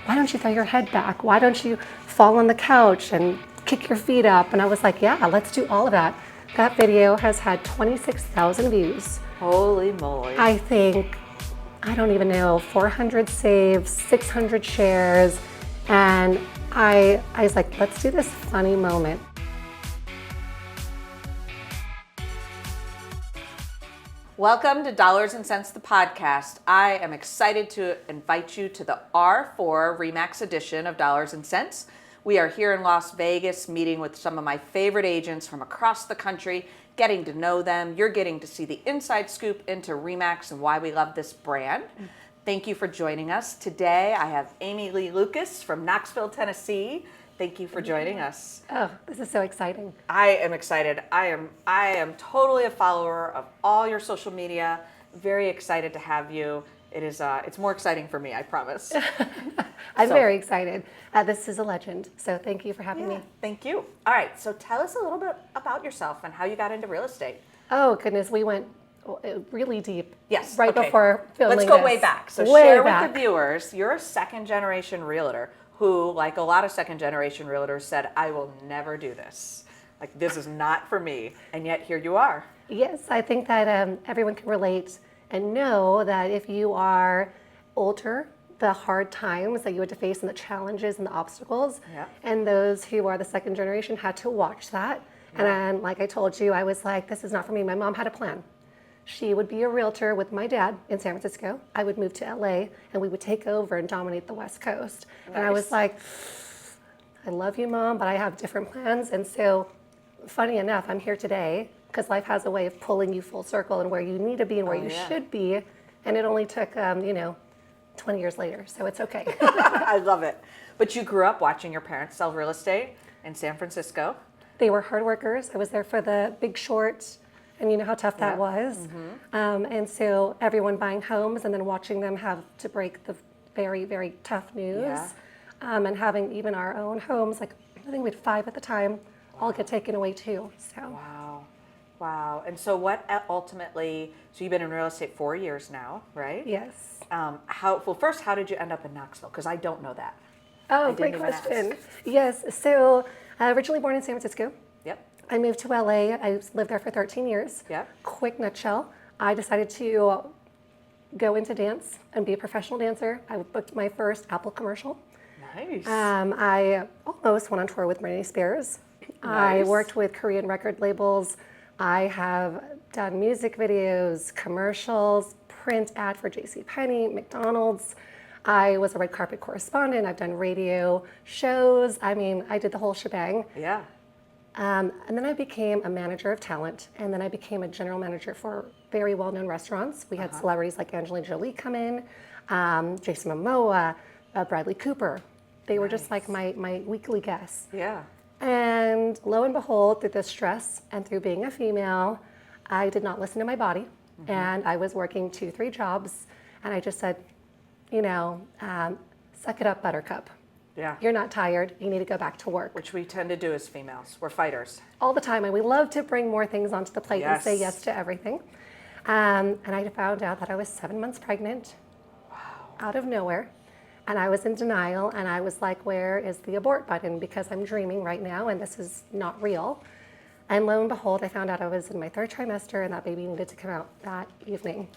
why don't you throw your head back? Why don't you fall on the couch and kick your feet up? And I was like, yeah, let's do all of that. That video has had 26,000 views. Holy moly. I think, I don't even know, 400 saves, 600 shares. And I was like, let's do this funny moment. Welcome to 𝐷𝐿𝑎RS+CENTS, the podcast. I am excited to invite you to the R4 Remax edition of 𝐷𝐿ARS+CENTS. We are here in Las Vegas meeting with some of my favorite agents from across the country, getting to know them. You're getting to see the inside scoop into Remax and why we love this brand. Thank you for joining us. Today I have Amiee Lee Lucas from Knoxville, Tennessee. Thank you for joining us. Oh, this is so exciting. I am excited. I am totally a follower of all your social media. Very excited to have you. It's more exciting for me, I promise. I'm very excited. This is a legend, so thank you for having me. Thank you. All right, so tell us a little bit about yourself and how you got into real estate. Oh goodness, we went really deep. Yes. Right before filming Let's go this. way back. So way share back. with the viewers, you're a second-generation realtor who, like a lot of second-generation realtors, said, I will never do this. Like, this is not for me. And yet, here you are. Yes, I think that everyone can relate and know that if you are older, the hard times that you had to face and the challenges and the obstacles, and those who are the second generation had to watch that. And like I told you, I was like, this is not for me. My mom had a plan. She would be a realtor with my dad in San Francisco. I would move to LA and we would take over and dominate the West Coast. Nice. And I was like, I love you, Mom, but I have different plans. And so, funny enough, I'm here today because life has a way of pulling you full circle and where you need to be and where you should be. And it only took, 20 years later, so it's okay. I love it. But you grew up watching your parents sell real estate in San Francisco. They were hard workers. I was there for the Big Short. And you know how tough that was. And so everyone buying homes and then watching them have to break the very, very tough news. And having even our own homes, like I think we had 5 at the time, all get taken away too. So. Wow. And so what ultimately, so you've been in real estate 4 years now, right? Yes. First, how did you end up in Knoxville? Because I don't know that. Oh, great question. Yes, so originally born in San Francisco. Yep. I moved to LA. I lived there for 13 years. Yep. Quick nutshell, I decided to go into dance and be a professional dancer. I booked my first Apple commercial. Nice. I almost went on tour with Britney Spears. Nice. I worked with Korean record labels. I have done music videos, commercials, print ad for 𝐭𝐸, McDonald's. I was a red carpet correspondent. I've done radio shows. I mean, I did the whole shebang. Yeah. And then I became a manager of talent, and then I became a general manager for very well-known restaurants. We had celebrities like 𝐦𝐮𝐬𝐜𝐫𝐞 come in, Jason Momoa, Bradley Cooper. They were just like my weekly guests. Yeah. And lo and behold, through the stress and through being a female, I did not listen to my body, and I was working 2-3 jobs, and I just said, suck it up, buttercup. Yeah. You're not tired. You need to go back to work. Which we tend to do as females. We're fighters. All the time. And we love to bring more things onto the plate and say yes to everything. And I found out that I was 7 months pregnant. Wow. Out of nowhere. And I was in denial. And I was like, where is the abort button? Because I'm dreaming right now and this is not real. And lo and behold, I found out I was in my 3rd trimester and that baby needed to come out that evening.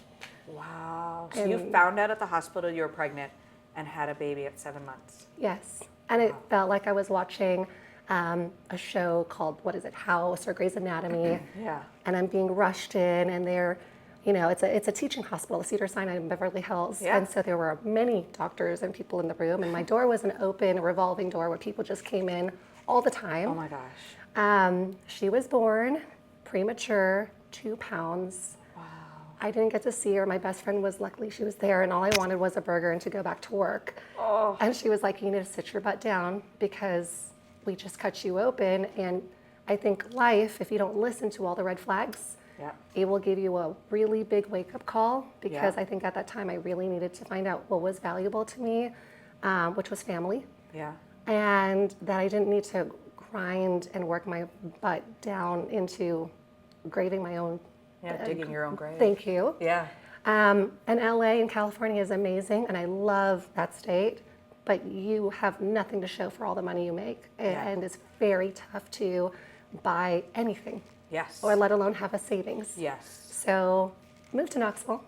Wow. So you found out at the hospital you were pregnant and had a baby at 7 months. Yes, and it felt like I was watching a show called, House or Grey's Anatomy. Yeah. And I'm being rushed in, and they're, it's a teaching hospital, Cedars-Sinai in Beverly Hills. Yeah. And so there were many doctors and people in the room, and my door was an open, revolving door where people just came in all the time. Oh my gosh. She was born premature, 2 pounds. I didn't get to see her. My best friend luckily she was there, and all I wanted was a burger and to go back to work. Oh. And she was like, you need to sit your butt down because we just cut you open. And I think life, if you don't listen to all the red flags, it will give you a really big wake-up call because I think at that time I really needed to find out what was valuable to me, which was family. Yeah. And that I didn't need to grind and work my butt down into graving my own. Digging your own grave. Thank you. Yeah. And LA and California is amazing, and I love that state. but you have nothing to show for all the money you make. And it's very tough to buy anything. Yes. Or let alone have a savings. Yes. So moved to Knoxville.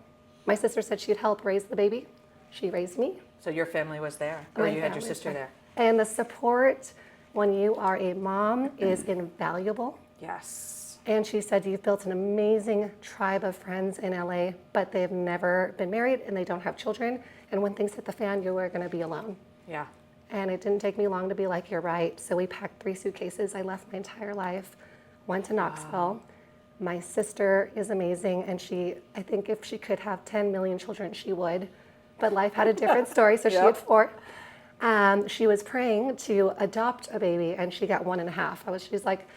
My sister said she'd help raise the baby. She raised me. So your family was there, or you had your sister there? And the support when you are a mom is invaluable. Yes. And she said, you've built an amazing tribe of friends in LA, but they've never been married and they don't have children. And when things hit the fan, you are going to be alone. Yeah. And it didn't take me long to be like, you're right. So we packed 3 suitcases. I left my entire life, went to Knoxville. Wow. My sister is amazing. And I think if she could have 10 million children, she would. But life had a different story, so she had 4. She was praying to adopt a baby, and she got 1.5. She's like,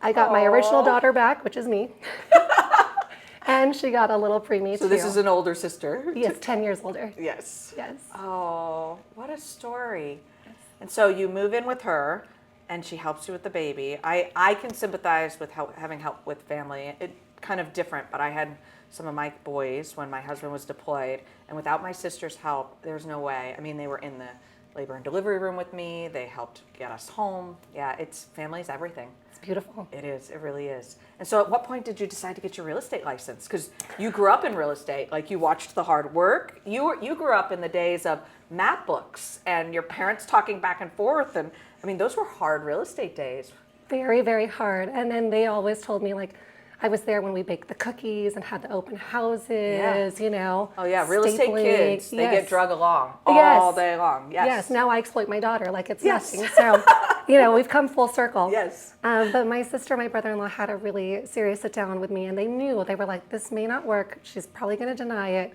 I got my original daughter back, which is me. And she got a little preemie too. So this is an older sister? Yes, 10 years older. Yes. Yes. Oh, what a story. Yes. And so you move in with her, and she helps you with the baby. I can sympathize with having help with family. It kind of different, but I had some of my boys when my husband was deployed, and without my sister's help, there's no way. I mean, they were in the labor and delivery room with me. They helped get us home. Yeah, family's everything. It's beautiful. It is. It really is. And so at what point did you decide to get your real estate license? Because you grew up in real estate. Like, you watched the hard work. You grew up in the days of map books and your parents talking back and forth. And I mean, those were hard real estate days. Very, very hard. And then they always told me, like, I was there when we baked the cookies and had the open houses, you know. Oh, yeah. Real estate kids, they get drug along all day long. Yes. Yes. Now I exploit my daughter like it's nothing. So, you know, we've come full circle. Yes. But my sister and my brother-in-law had a really serious sit down with me, and they knew, they were like, this may not work. She's probably going to deny it.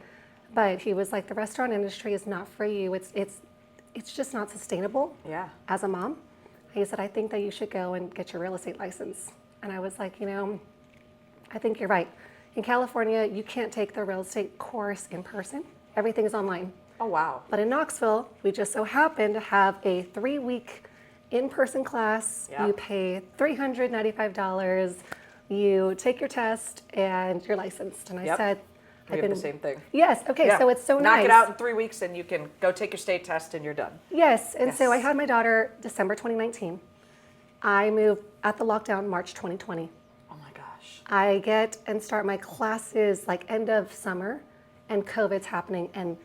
But he was like, the restaurant industry is not for you. It's just not sustainable as a mom. He said, I think that you should go and get your real estate license. And I was like, you know, I think you're right. In California, you can't take the real estate course in person. Everything is online. Oh, wow. But in Knoxville, we just so happen to have a 3-week in-person class. You pay $395. You take your test, and you're licensed. And I said, we have the same thing. Yes. Okay. Yeah. So it's so nice. Knock it out in 3 weeks, and you can go take your state test, and you're done. Yes. And so I had my daughter December 2019. I moved at the lockdown March 2020. I get and start my classes like end of summer, and COVID's happening, and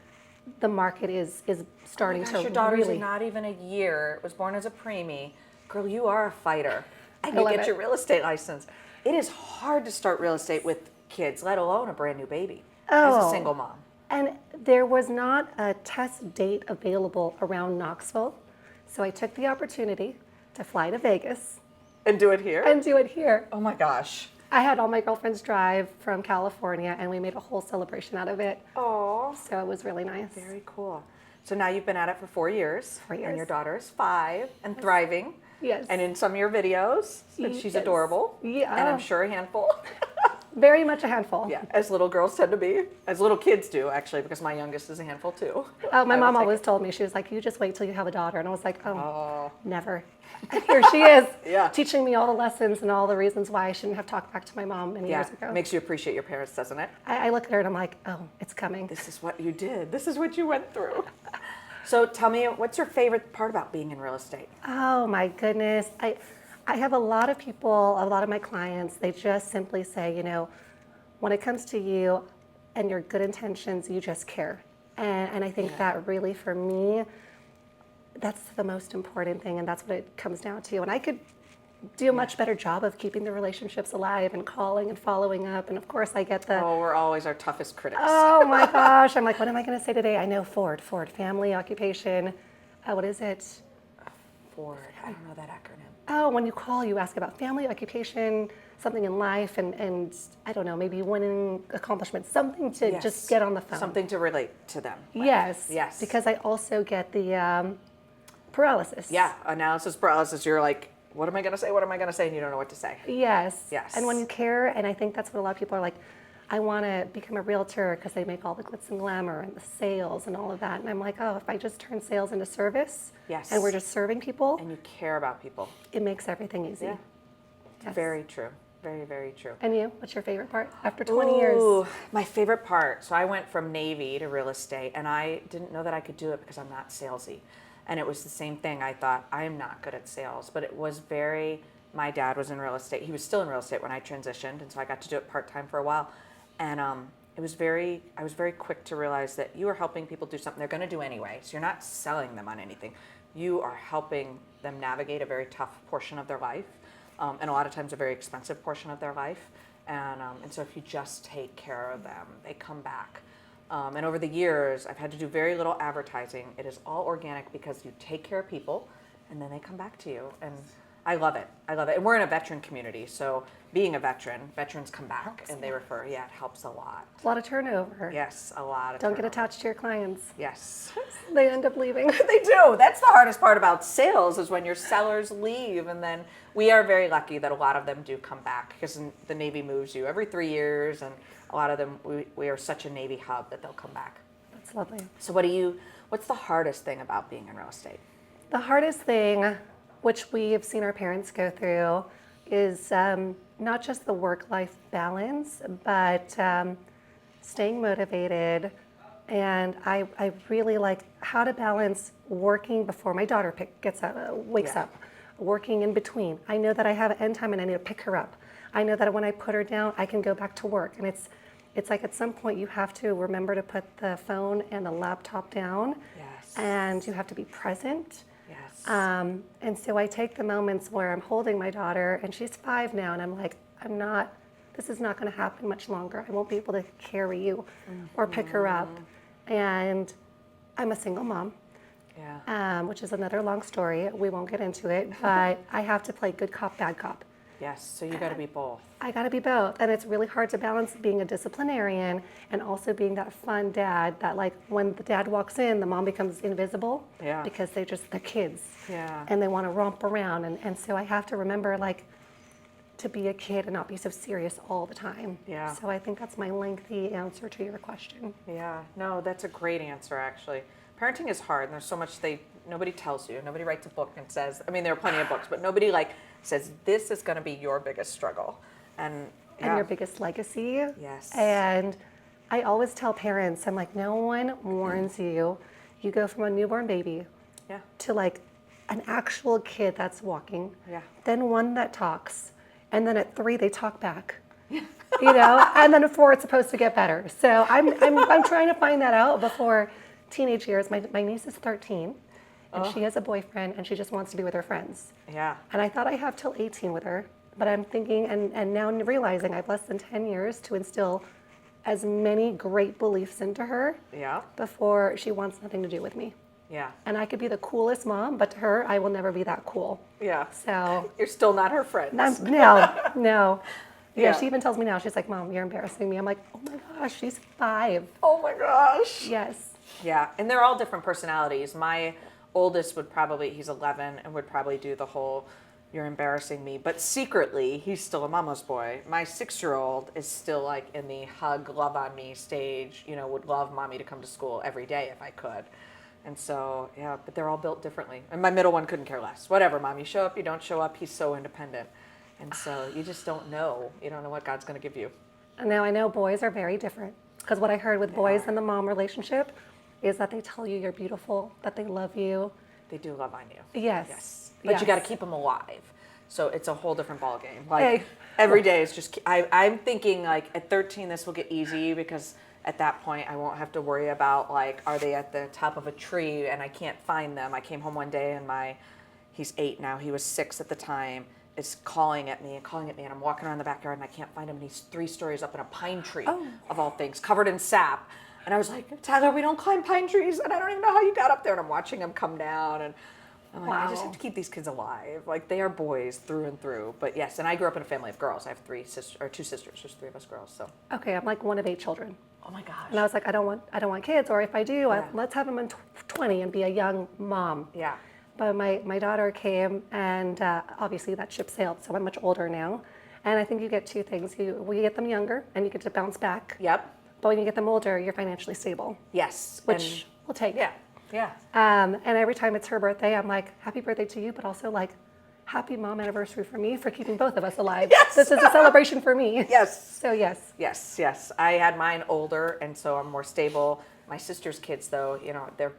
the market is starting to your daughter's really. Not even a year. Was born as a preemie. Girl, you are a fighter. And you get your real estate license. It is hard to start real estate with kids, let alone a brand new baby, as a single mom. And there was not a test date available around Knoxville, so I took the opportunity to fly to Vegas. And do it here? And do it here. Oh my gosh. I had all my girlfriends drive from California, and we made a whole celebration out of it. Oh. So it was really nice. Very cool. So now you've been at it for 4 years. 4 years. And your daughter is 5 and thriving. Yes. And in some of your videos, she's adorable. Yeah. And I'm sure a handful. Very much a handful. Yeah, as little girls tend to be. As little kids do, actually, because my youngest is a handful too. Oh, my mom always told me, she was like, you just wait till you have a daughter. And I was like, never. And here she is, teaching me all the lessons and all the reasons why I shouldn't have talked back to my mom many years ago. Makes you appreciate your parents, doesn't it? I look at her and I'm like, oh, it's coming. This is what you did. This is what you went through. So tell me, what's your favorite part about being in real estate? Oh my goodness. I have a lot of people, a lot of my clients, they just simply say, you know, when it comes to you and your good intentions, you just care. And I think that really, for me, that's the most important thing, and that's what it comes down to. And I could do a much better job of keeping the relationships alive and calling and following up. And of course, I get the... Oh, we're always our toughest critics. Oh my gosh. I'm like, what am I going to say today? I know Ford, family, occupation. What is it? Ford. I don't know that acronym. Oh, when you call, you ask about family, occupation, something in life, and I don't know, maybe winning accomplishments, something to just get on the phone. Something to relate to them. Yes. Yes. Because I also get the paralysis. Yeah, analysis paralysis. You're like, what am I going to say? What am I going to say? And you don't know what to say. Yes. Yes. And when you care, and I think that's what a lot of people are like, I want to become a realtor because they make all the glitz and glamour and the sales and all of that. And I'm like, oh, if I just turn sales into service, and we're just serving people. And you care about people. It makes everything easy. Yeah. Yes. Very true. Very, very true. And you? What's your favorite part after 20 years? My favorite part. So I went from Navy to real estate, and I didn't know that I could do it because I'm not salesy. And it was the same thing. I thought, I am not good at sales, but it was my dad was in real estate. He was still in real estate when I transitioned, and so I got to do it part-time for a while. And I was very quick to realize that you are helping people do something they're going to do anyway. So you're not selling them on anything. You are helping them navigate a very tough portion of their life, and a lot of times a very expensive portion of their life. And so if you just take care of them, they come back. And over the years, I've had to do very little advertising. It is all organic because you take care of people, and then they come back to you. And I love it. I love it. And we're in a veteran community, so being a veteran, veterans come back and they refer. Yeah, it helps a lot. A lot of turnover. Yes, a lot of Don't turnover. get attached to your clients. Yes. They end up leaving. They do. That's the hardest part about sales is when your sellers leave. And then we are very lucky that a lot of them do come back because the Navy moves you every 3 years. And a lot of them, we are such a Navy hub that they'll come back. That's lovely. So what's the hardest thing about being in real estate? The hardest thing, which we have seen our parents go through, is not just the work-life balance, but staying motivated. And I really like how to balance working before my daughter wakes up, working in between. I know that I have an end time and I need to pick her up. I know that when I put her down, I can go back to work. And it's like at some point you have to remember to put the phone and the laptop down. Yes. And you have to be present. Yes. And so I take the moments where I'm holding my daughter, and she's 5 now, and I'm like, this is not going to happen much longer. I won't be able to carry you or pick her up. And I'm a single mom, which is another long story. We won't get into it, but I have to play good cop, bad cop. Yes, so you got to be both. I got to be both. And it's really hard to balance being a disciplinarian and also being that fun dad that, like, when the dad walks in, the mom becomes invisible because they're kids. Yeah. And they want to romp around. And so I have to remember, like, to be a kid and not be so serious all the time. Yeah. So I think that's my lengthy answer to your question. Yeah, no, that's a great answer, actually. Parenting is hard, and there's so much nobody tells you. Nobody writes a book and says, I mean, there are plenty of books, but nobody, says, this is going to be your biggest struggle. And your biggest legacy. Yes. And I always tell parents, I'm like, no one warns you. You go from a newborn baby to, like, an actual kid that's walking, then one that talks, and then at 3 they talk back. And then at 4 it's supposed to get better. So I'm trying to find that out before teenage years. My niece is 13, and she has a boyfriend, and she just wants to be with her friends. Yeah. And I thought I have till 18 with her, but I'm thinking, and now realizing I have less than 10 years to instill as many great beliefs into her before she wants nothing to do with me. Yeah. And I could be the coolest mom, but to her, I will never be that cool. Yeah. So you're still not her friend. No. Yeah. She even tells me now, she's like, Mom, you're embarrassing me. I'm like, oh my gosh, she's 5. Oh my gosh. Yes. Yeah, and they're all different personalities. My oldest he's 11 and would probably do the whole, you're embarrassing me. But secretly, he's still a mama's boy. My 6-year-old is still like in the hug, love on me stage, would love mommy to come to school every day if I could. And so, but they're all built differently. And my middle one couldn't care less. Whatever, Mom, you show up, you don't show up, he's so independent. And so you just don't know. You don't know what God's going to give you. Now I know boys are very different. Because what I heard with boys and the mom relationship is that they tell you you're beautiful, that they love you. They do love on you. Yes. But you got to keep them alive. So it's a whole different ballgame. Every day is just, I'm thinking at 13 this will get easy because at that point I won't have to worry about are they at the top of a tree and I can't find them. I came home one day and he's 8 now, he was 6 at the time, is calling at me, and I'm walking around the backyard and I can't find him, and he's 3 stories up in a pine tree, of all things, covered in sap. And I was like, Tyler, we don't climb pine trees, and I don't even know how you got up there. And I'm watching him come down, and I'm like, I just have to keep these kids alive. They are boys through and through. But yes, and I grew up in a family of girls. I have 2 sisters. There's 3 of us girls. So. Okay, I'm like one of 8 children. Oh my gosh. And I was like, I don't want kids, or if I do, let's have them in 20 and be a young mom. Yeah. But my daughter came, and obviously that ship sailed, so I'm much older now. And I think you get 2 things. You get them younger, and you get to bounce back. Yep. But when you get them older, you're financially stable. Yes. Which we'll take. Yeah. And every time it's her birthday, I'm like, happy birthday to you, but also happy mom anniversary for me for keeping both of us alive. Yes. This is a celebration for me. Yes. So yes. Yes. I had mine older, and so I'm more stable. My sister's kids, though,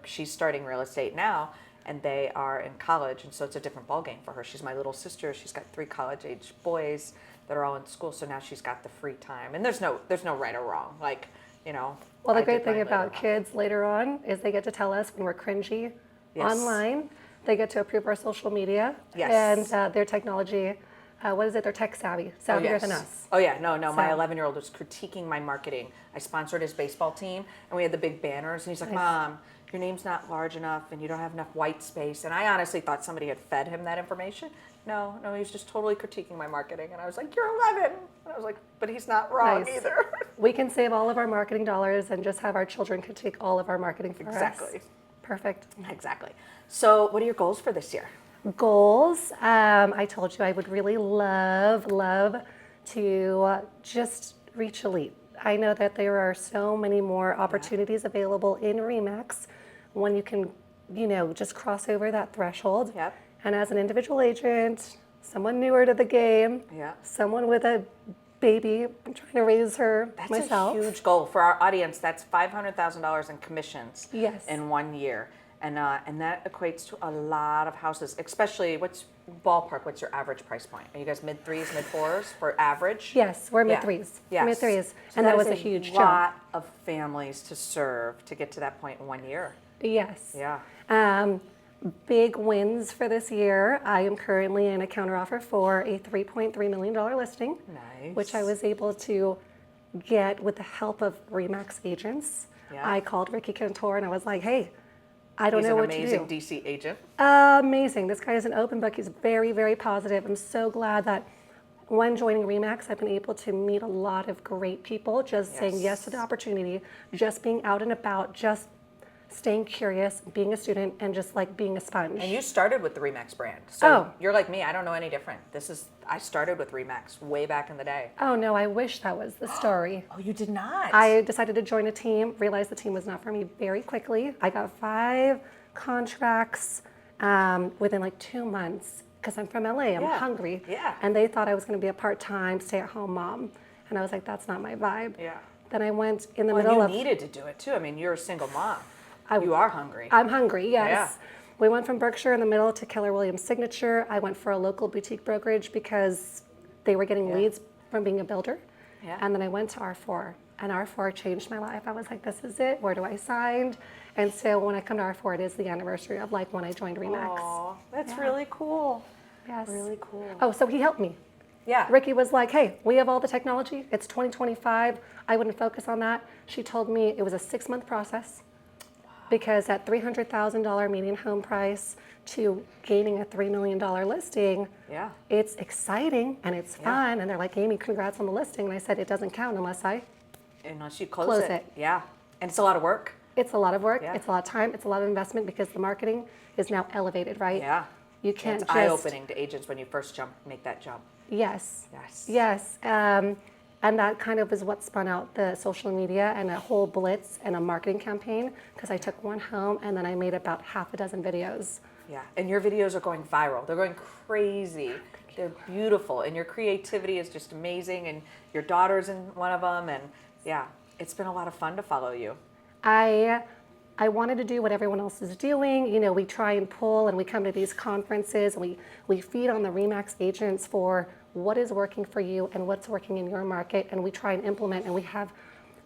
she's starting real estate now, and they are in college, and so it's a different ballgame for her. She's my little sister. She's got 3 college-age boys that are all in school, so now she's got the free time. And there's no right or wrong, like, you know. Well, the great thing about kids later on is they get to tell us when we're cringy online. They get to approve our social media and their technology. What is it? They're tech savvier than us. Oh yeah, no. So. My 11-year-old was critiquing my marketing. I sponsored his baseball team, and we had the big banners. And he's like, "Mom, your name's not large enough, and you don't have enough white space." And I honestly thought somebody had fed him that information. No, he was just totally critiquing my marketing. And I was like, "You're 11." And I was like, "But he's not wrong either." We can save all of our marketing dollars and just have our children critique all of our marketing for us. Exactly. Perfect. Exactly. So, what are your goals for this year? Goals. I told you I would really love to just reach elite. I know that there are so many more opportunities available in RE/MAX when you can, just cross over that threshold. Yep. And as an individual agent, someone newer to the game, someone with a baby, I'm trying to raise her myself. That's a huge goal for our audience. That's $500,000 in commissions in 1 year. And that equates to a lot of houses, especially what's your average price point? Are you guys mid-3s, mid-4s for average? Yes, we're mid-3s. Yes. Mid-3s. So and that was a huge jump. A lot of families to serve to get to that point in 1 year. Yes. Yeah. Big wins for this year. I am currently in a counteroffer for a $3.3 million listing. Nice. Which I was able to get with the help of RE/MAX agents. Yeah. I called Ricky Cantor and I was like, hey, I don't know what to do. He's an amazing DC agent. Amazing. This guy is an open book. He's very, very positive. I'm so glad that when joining RE/MAX, I've been able to meet a lot of great people, just saying yes to the opportunity, just being out and about, just staying curious, being a student, and just like being a sponge. And you started with the RE/MAX brand. So you're like me, I don't know any different. I started with RE/MAX way back in the day. Oh no, I wish that was the story. Oh, you did not? I decided to join a team, realized the team was not for me very quickly. I got 5 contracts within like 2 months because I'm from LA, I'm hungry. Yeah. And they thought I was gonna be a part-time, stay-at-home mom. And I was like, that's not my vibe. Yeah. Then I went in the middle of- you needed to do it too. I mean, you're a single mom. You are hungry. I'm hungry, yes. Yeah. We went from Berkshire in the middle to Keller Williams Signature. I went for a local boutique brokerage because they were getting leads from being a builder. Yeah. And then I went to R4, and R4 changed my life. I was like, this is it. Where do I sign? And so when I come to R4, it is the anniversary of like when I joined RE/MAX. Oh, that's really cool. Yes. Really cool. Oh, so he helped me. Yeah. Ricky was like, hey, we have all the technology. It's 2025. I wouldn't focus on that. She told me it was a 6-month process. Because at $300,000 median home price to gaining a $3 million listing, it's exciting and it's fun. And they're like, Amy, congrats on the listing. And I said, it doesn't count unless you close it. Yeah. And it's a lot of work. It's a lot of work. Yeah. It's a lot of time. It's a lot of investment because the marketing is now elevated, right? Yeah. You can't it's eye-opening to agents when you first make that jump. Yes. And that kind of is what spun out the social media and a whole blitz and a marketing campaign because I took one home and then I made about half a dozen videos. Yeah, and your videos are going viral. They're going crazy. They're beautiful and your creativity is just amazing and your daughter's in one of them and it's been a lot of fun to follow you. I wanted to do what everyone else is doing. We try and pull and we come to these conferences and we feed on the RE/MAX agents for what is working for you and what's working in your market, and we try and implement, and we have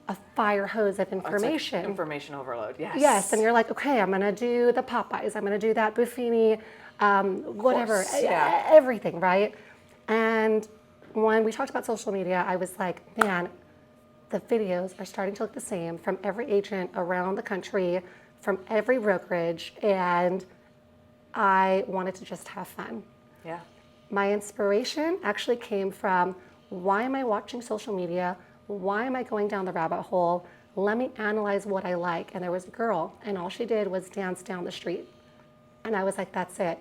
a fire hose of information. Like information overload, yes. Yes, and you're like, okay, I'm gonna do the Popeyes, I'm gonna do that Buffini, whatever, everything, right? And when we talked about social media, I was like, man, the videos are starting to look the same from every agent around the country, from every brokerage, and I wanted to just have fun. Yeah. My inspiration actually came from, why am I watching social media? Why am I going down the rabbit hole? Let me analyze what I like. And there was a girl, and all she did was dance down the street. And I was like, that's it.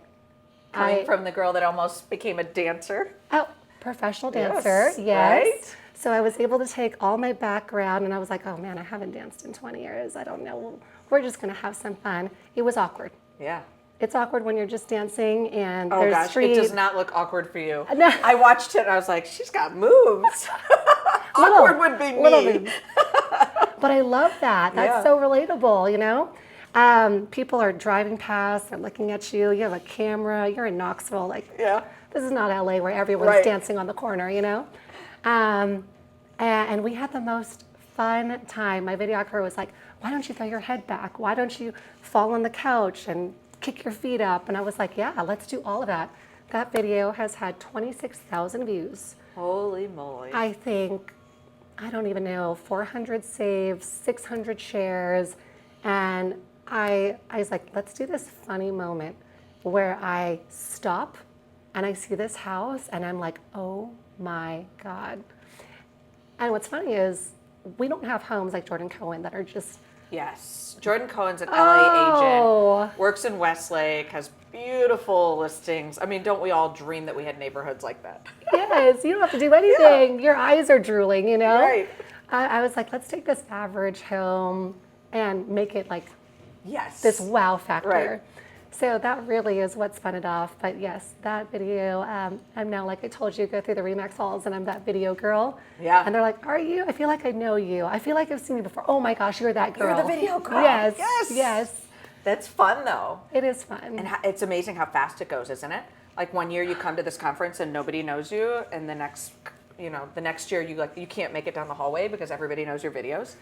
Coming from the girl that almost became a dancer. Oh, professional dancer, yes. Right? So I was able to take all my background, and I was like, oh man, I haven't danced in 20 years. I don't know. We're just gonna have some fun. It was awkward. Yeah. It's awkward when you're just dancing and there's street. It does not look awkward for you. No. I watched it and I was like, she's got moves. Awkward would be me. But I love that. That's so relatable, People are driving past, they're looking at you, you have a camera, you're in Knoxville, like, this is not LA where everyone's dancing on the corner, you know? And we had the most fun time. My videographer was like, why don't you throw your head back? Why don't you fall on the couch and kick your feet up? And I was like, yeah, let's do all of that. That video has had 26,000 views. Holy moly. I think, I don't even know, 400 saves, 600 shares. And I was like, let's do this funny moment where I stop and I see this house and I'm like, oh my God. And what's funny is we don't have homes like 𝐬𝐮𝐬𝐫𝐢 that are just... Yes. 𝐬𝐮𝐬𝐫𝐢's an LA agent, works in Westlake, has beautiful listings. I mean, don't we all dream that we had neighborhoods like that? Yes, you don't have to do anything. Your eyes are drooling, you know? Right. I was like, let's take this average home and make it like this wow factor. Right. So that really is what's spun it off. But yes, that video, I'm now, like I told you, go through the RE/MAX halls and I'm that video girl. Yeah. And they're like, are you? I feel like I know you. I feel like I've seen you before. Oh my gosh, you're that girl. You're the video girl. Yes. Yes. Yes. That's fun though. It is fun. And it's amazing how fast it goes, isn't it? Like one year you come to this conference and nobody knows you, and the next year you can't make it down the hallway because everybody knows your videos.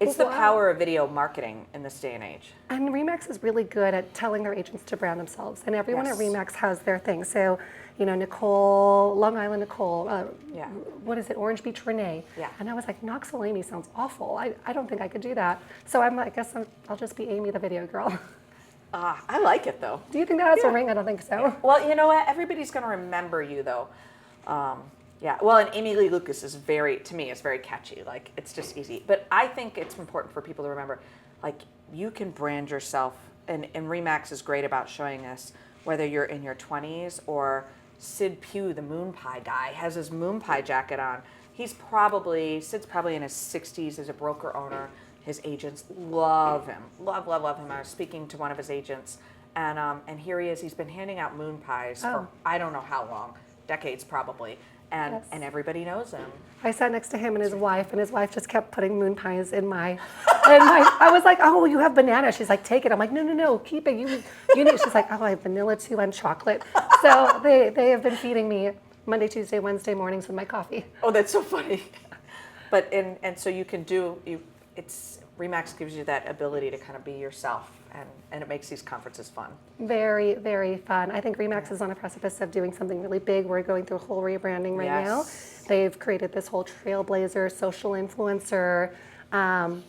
It's the power of video marketing in this day and age. And RE/MAX is really good at telling their agents to brand themselves. And everyone at RE/MAX has their thing. So, you know, Nicole, Long Island Nicole, what is it, Orange Beach Renee. Yeah. And I was like, Knoxville Amy sounds awful. I don't think I could do that. So I guess I'll just be Amy the video girl. I like it though. Do you think that has a ring? I don't think so. Well, you know what? Everybody's going to remember you though. Yeah, well, and Amiee Lee Lucas is to me, it's very catchy. Like, it's just easy. But I think it's important for people to remember, like, you can brand yourself, and RE/MAX is great about showing us, whether you're in your 20s or 𝐟𝐸𝐵, the moon pie guy, has his moon pie jacket on. Sid's probably in his 60s as a broker owner. His agents love him, love him. I was speaking to one of his agents, and here he is. He's been handing out moon pies for I don't know how long, decades probably. And everybody knows him. I sat next to him and his wife just kept putting moon pies in my, I was like, oh, you have banana. She's like, take it. I'm like, no, keep it. You need. She's like, oh, I have vanilla too and chocolate. So they have been feeding me Monday, Tuesday, Wednesday mornings with my coffee. Oh, that's so funny. But and so you can RE/MAX gives you that ability to kind of be yourself, and it makes these conferences fun. Very, very fun. I think RE/MAX is on a precipice of doing something really big. We're going through a whole rebranding right now. They've created this whole trailblazer, social influencer.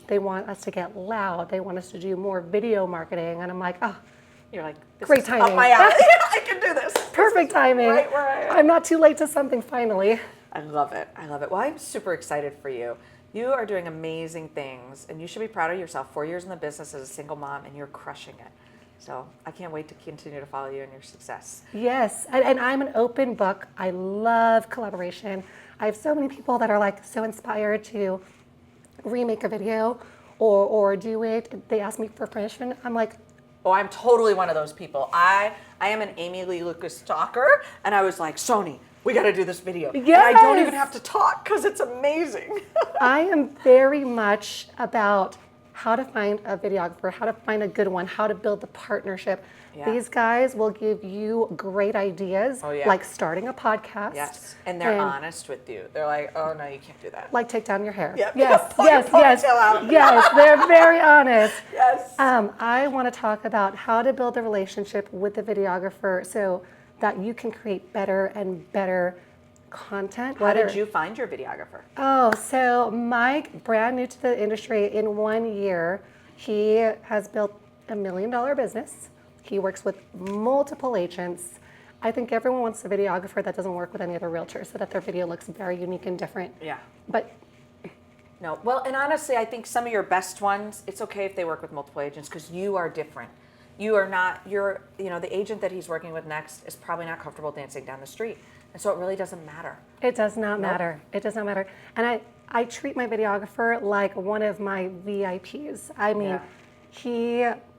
They want us to get loud. They want us to do more video marketing. And I'm like, oh, you're like, this great is timing. Up my alley. I can do this. Perfect timing. Right where I am. I'm not too late to something finally. I love it. Well, I'm super excited for you. You are doing amazing things, and you should be proud of yourself. 4 years in the business as a single mom, and you're crushing it. So I can't wait to continue to follow you in your success. Yes, and I'm an open book. I love collaboration. I have so many people that are like so inspired to remake a video or do it. They ask me for permission. I'm like, oh, I'm totally one of those people. I am an Amiee Lee Lucas stalker, and I was like, Sony, we got to do this video. Yes. And I don't even have to talk because it's amazing. I am very much about how to find a videographer, how to find a good one, how to build the partnership. Yeah. These guys will give you great ideas, like starting a podcast. Yes, and they're honest with you. They're like, oh, no, you can't do that. Like take down your hair. Yep. Yes, out. Yes, they're very honest. Yes. I want to talk about how to build a relationship with the videographer so that you can create better and better content. How did you find your videographer? Oh, so Mike, brand new to the industry, in 1 year, he has built $1 million business. He works with multiple agents. I think everyone wants a videographer that doesn't work with any other realtors so that their video looks very unique and different. Yeah. But no, well, and honestly, I think some of your best ones, it's okay if they work with multiple agents because you are different. You are not, the agent that he's working with next is probably not comfortable dancing down the street. And so it really doesn't matter. It does not matter. It does not matter. And I treat my videographer like one of my VIPs. I mean,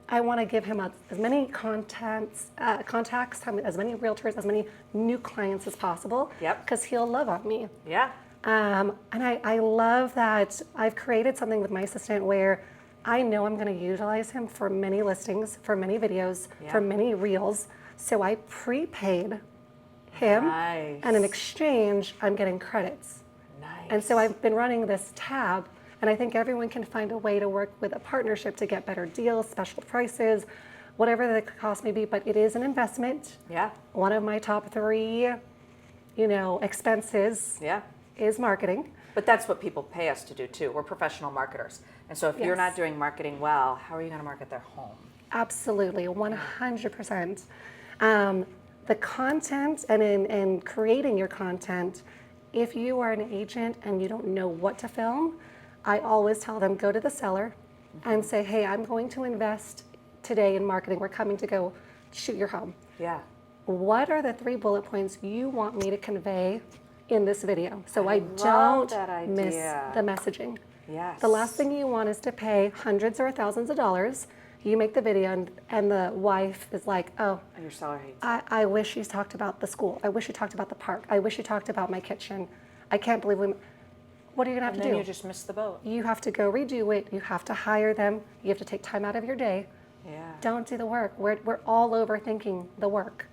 I want to give him as many contacts, as many realtors, as many new clients as possible. Yep. Because he'll love on me. Yeah. And I love that I've created something with my assistant where I know I'm going to utilize him for many listings, for many videos, for many reels. So I prepaid him, and in exchange, I'm getting credits. Nice. And so I've been running this tab, and I think everyone can find a way to work with a partnership to get better deals, special prices, whatever the cost may be, but it is an investment. Yeah. One of my top 3, expenses is marketing. But that's what people pay us to do too. We're professional marketers. And so if you're not doing marketing well, how are you going to market their home? Absolutely, 100%. The content and in creating your content, if you are an agent and you don't know what to film, I always tell them, go to the seller and say, hey, I'm going to invest today in marketing. We're coming to go shoot your home. Yeah. What are the 3 bullet points you want me to convey in this video? So I love don't that miss idea. the messaging. Yes. The last thing you want is to pay hundreds or thousands of dollars. You make the video and the wife is like, oh, And your seller hates it. I wish you talked about the school. I wish you talked about the park. I wish you talked about my kitchen. I can't believe what are you gonna have And to then do? you just missed the boat. You have to go redo it. You have to hire them. You have to take time out of your day. Yeah. Don't do the work. We're all overthinking the work.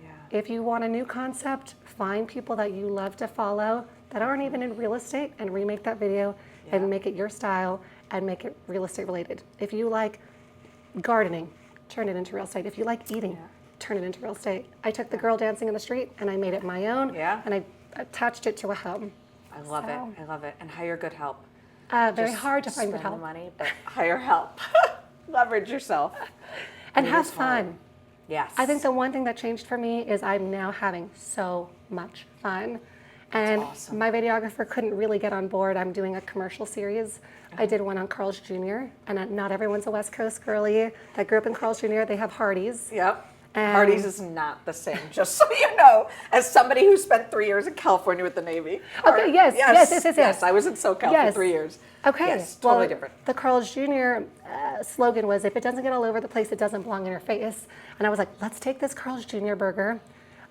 Yeah. If you want a new concept, find people that you love to follow that aren't even in real estate and remake that video and make it your style and make it real estate related. If you like gardening, turn it into real estate. If you like eating, turn it into real estate. I took the girl dancing in the street and I made it my own and I attached it to a home. I love it. I love it. And hire good help. Very Just hard to find good spend help. the money, but hire help. Leverage yourself. And It have is hard. fun. Yes. I think the one thing that changed for me is I'm now having so much fun. And awesome. my videographer couldn't really get on board. I'm doing a commercial series. I did one on 𝐼𝐸's Jr. And not everyone's a West Coast girlie that grew up in 𝐼𝐸's Jr. They have Hardee's. Yep. And Hardee's is not the same, just so you know, as somebody who spent 3 years in California with the Navy. Okay, yes. I was in SoCal for 3 years. Okay. Yes, totally well, different. The 𝐼𝐸's Jr. Slogan was, if it doesn't get all over the place, it doesn't belong in your face. And I was like, let's take this 𝐼𝐸's Jr. burger.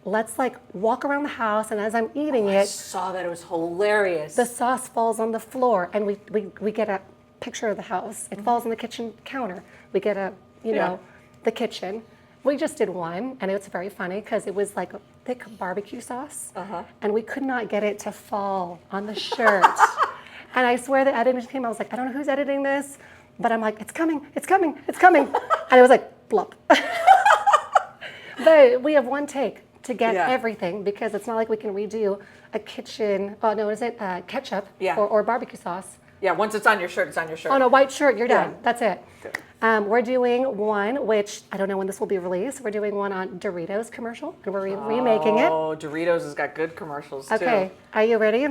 Let's walk around the house, and as I'm eating I it, saw that. It was hilarious. the sauce falls on the floor, and we get a picture of the house. It falls on the kitchen counter. We get the kitchen. We just did one, and it was very funny because it was like a thick barbecue sauce, and we could not get it to fall on the shirt. And I swear the editing team, I was like, I don't know who's editing this, but I'm like, it's coming, it's coming, it's coming. And it was like, blop. But we have one take to get everything, because it's not like we can redo a kitchen, ketchup or barbecue sauce. Yeah, once it's on your shirt, it's on your shirt. On a white shirt, you're done. That's it. Good. We're doing one, which I don't know when this will be released. We're doing one on Doritos commercial, and we're remaking it. Oh, Doritos has got good commercials too. Okay, are you ready?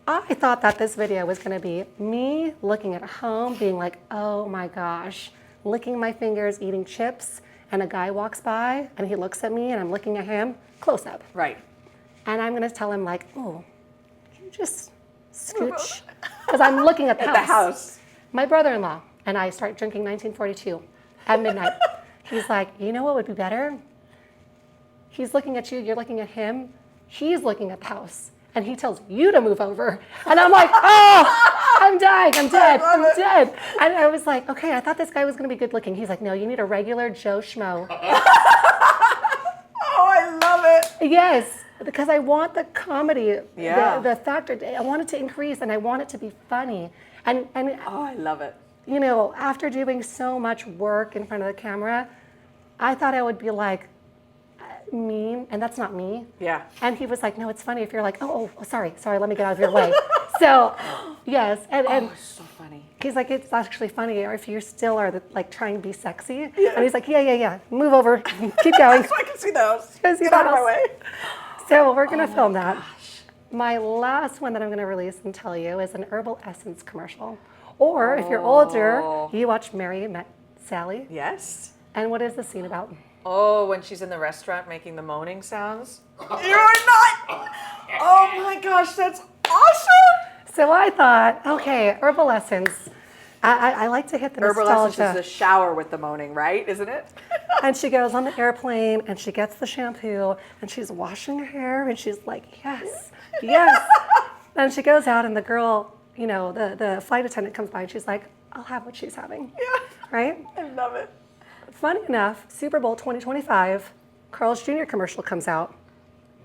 I thought that this video was going to be me looking at home, being like, oh my gosh, licking my fingers, eating chips, and a guy walks by, and he looks at me, and I'm looking at him, close up. Right. And I'm going to tell him like, oh, can you just scooch? Because I'm looking at the house. The house. My brother-in-law and I start drinking 1942 at midnight. He's like, you know what would be better? He's looking at you, you're looking at him, he's looking at the house, and he tells you to move over. And I'm like, oh, I'm dying, I'm dead, I'm dead. And I was like, okay, I thought this guy was gonna be good looking. He's like, no, you need a regular Joe Schmo. Oh, I love it. Yes, because I want the comedy, Yeah. the factor, I want it to increase, and I want it to be funny. And Oh, I love it. you know, after doing so much work in front of the camera, I thought I would be like mean, and that's not me. Yeah. And he was like, no, it's funny if you're like, oh, sorry, let me get out of your way. So, yes, and Oh, it's so funny. he's like, it's actually funny, or if you still are like trying to be sexy. And he's like, yeah, move over, keep going. So I can see those. Can see Get out of my those. way. So we're gonna film that. My last one that I'm gonna release and tell you is an herbal essence commercial. Or if you're older, you watch Mary Met Sally. Yes. And what is the scene about? Oh, when she's in the restaurant making the moaning sounds. You're not. Oh my gosh, that's awesome. So I thought, okay, herbal essence. I like to hit the Herbal nostalgia. essence is the shower with the moaning, right? Isn't it? And she goes on the airplane and she gets the shampoo and she's washing her hair and she's like, yes. And she goes out and the girl, you know, the flight attendant comes by and she's like, I'll have what she's having. Yeah. Right? I love it. Funny enough, Super Bowl 2025, 𝐼's Jr. commercial comes out,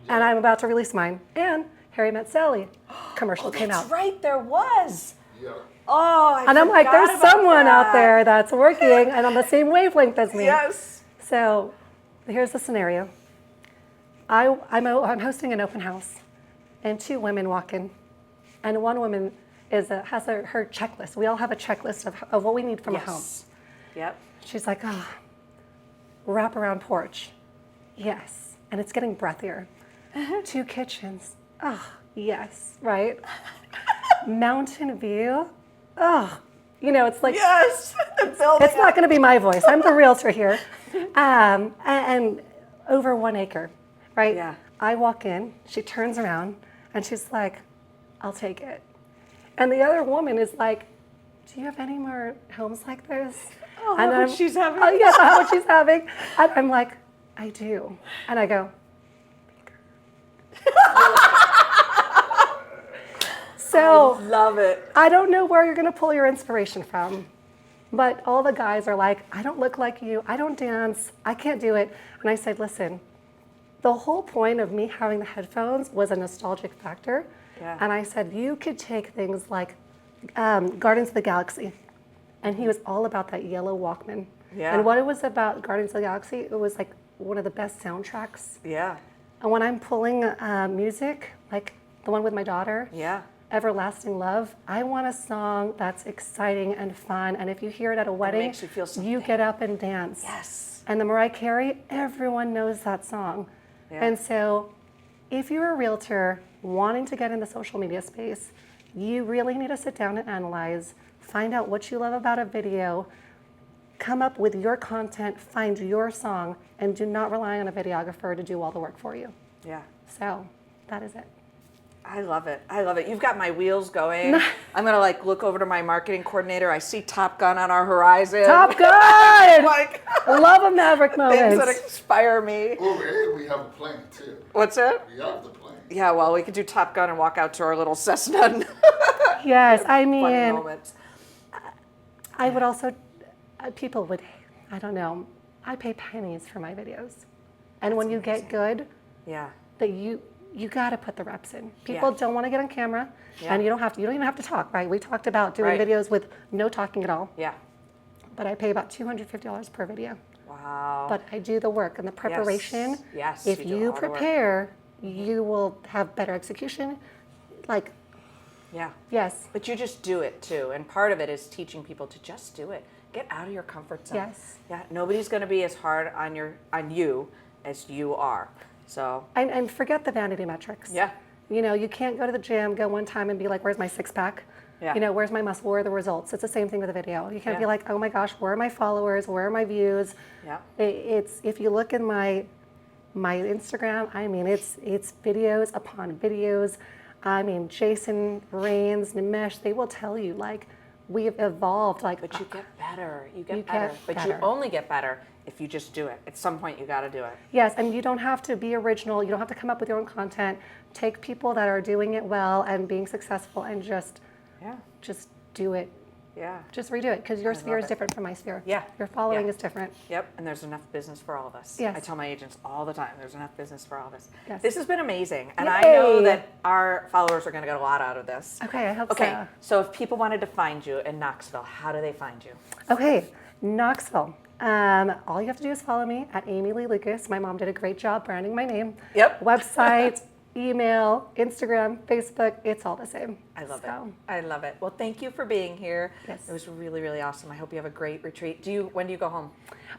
and I'm about to release mine. And Harry Met Sally commercial came out. That's right, there was. Yeah. Oh, And I'm like, forgot there's about someone that. out there that's working and on the same wavelength as me. Yes. So here's the scenario. I'm hosting an open house, and 2 women walk in, and one woman has her checklist. We all have a checklist of what we need from a home. Yep. She's like, wraparound porch. Yes. And it's getting breathier. 2 kitchens. Oh, yes. Right? Mountain view. Oh, it's like, Yes. The building. it's not going to be my voice. I'm the realtor here. And over 1 acre, right? Yeah. I walk in, she turns around, and she's like, I'll take it. And the other woman is like, do you have any more homes like this? Oh, And how much she's having. Oh, yes, how much she's having. And I'm like, I do. And I go, so Love it. I don't know where you're going to pull your inspiration from, but all the guys are like, I don't look like you. I don't dance. I can't do it. And I said, listen, the whole point of me having the headphones was a nostalgic factor. Yeah. And I said, you could take things like Guardians of the Galaxy. And he was all about that yellow Walkman. Yeah. And what it was about Guardians of the Galaxy, it was like one of the best soundtracks. Yeah. And when I'm pulling music, like the one with my daughter, Yeah. Everlasting Love, I want a song that's exciting and fun. And if you hear it at a wedding, makes you feel something. you get up and dance. Yes. And the Mariah Carey, everyone knows that song. Yeah. And so if you're a realtor wanting to get in the social media space, you really need to sit down and analyze, find out what you love about a video, come up with your content, find your song, and do not rely on a videographer to do all the work for you. Yeah. So that is it. I love it. I love it. You've got my wheels going. I'm going to look over to my marketing coordinator. I see Top Gun on our horizon. Top Gun! Like Love a Maverick things that moment. inspire me. Oh, hey, we have a plane too. What's it? We have the plane. Yeah, well, we could do Top Gun and walk out to our little Cessna. And Yes, I funny mean, moments. I would also, people would, I don't know, I pay pennies for my videos. And when you get good, Yeah. that you got to put the reps in. People Yeah. don't want to get on camera, Yeah. and you don't even have to talk, right? We talked about doing Right. videos with no talking at all, Yeah. but I pay about $250 per video. Wow. But I do the work and the preparation. Yes, If you do you all the work. prepare, you will have better execution. Like, Yeah. yes, But you just do it too. And part of it is teaching people to just do it. Get out of your comfort zone. Yes. Yeah. Nobody's going to be as hard on you as you are. So, and forget the vanity metrics. yeah. You can't go to the gym, go one time and be like, where's my six pack? Yeah. Where's my muscle? Where are the results? It's the same thing with a video. You can't be Yeah. like, oh my gosh, where are my followers? Where are my views? Yeah. It's if you look in my Instagram, I mean, it's videos upon videos. I mean, Jason, Rains, Nimesh, they will tell you we've evolved. But you get better. You get You better. get But better. you only get better if you just do it. At some point, you got to do it. Yes, and you don't have to be original. You don't have to come up with your own content. Take people that are doing it well and being successful and just Yeah. do it. Yeah. Just redo it because your sphere love is it. different from my sphere. Yeah. Your following Yeah. is different. Yep, and there's enough business for all of us. Yes. I tell my agents all the time, there's enough business for all of us. Yes. This has been amazing, and I know Yay. that our followers are going to get a lot out of this. Okay, I hope Okay, so. so if people wanted to find you in Knoxville, how do they find you? Okay, Knoxville. All you have to do is follow me at Amiee Lee Lucas. My mom did a great job branding my name. Yep. Website, email, Instagram, Facebook, it's all the same. I love So, it. I love it. Well, thank you for being here. Yes. It was really, really awesome. I hope you have a great retreat. When do you go home?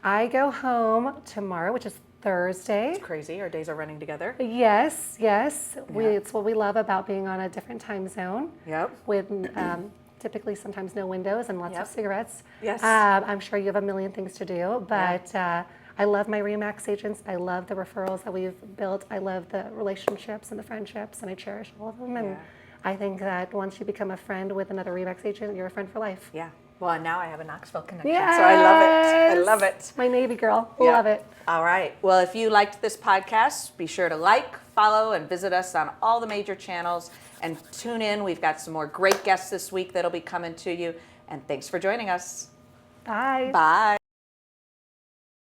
I go home tomorrow, which is Thursday. It's crazy. Our days are running together. Yes. Yeah. It's what we love about being on a different time zone. Yep. With typically sometimes no windows and lots Yep. of cigarettes. Yes. I'm sure you have a million things to do, but I love my RE/MAX agents. I love the referrals that we've built. I love the relationships and the friendships, and I cherish all of them. And Yeah. I think that once you become a friend with another RE/MAX agent, you're a friend for life. Yeah. Well, and now I have a Knoxville connection, so I love it. I love it. My Navy girl. Yeah. Love it. All right. Well, if you liked this podcast, be sure to like, follow, and visit us on all the major channels. And tune in. We've got some more great guests this week that'll be coming to you. And thanks for joining us. Bye. Bye.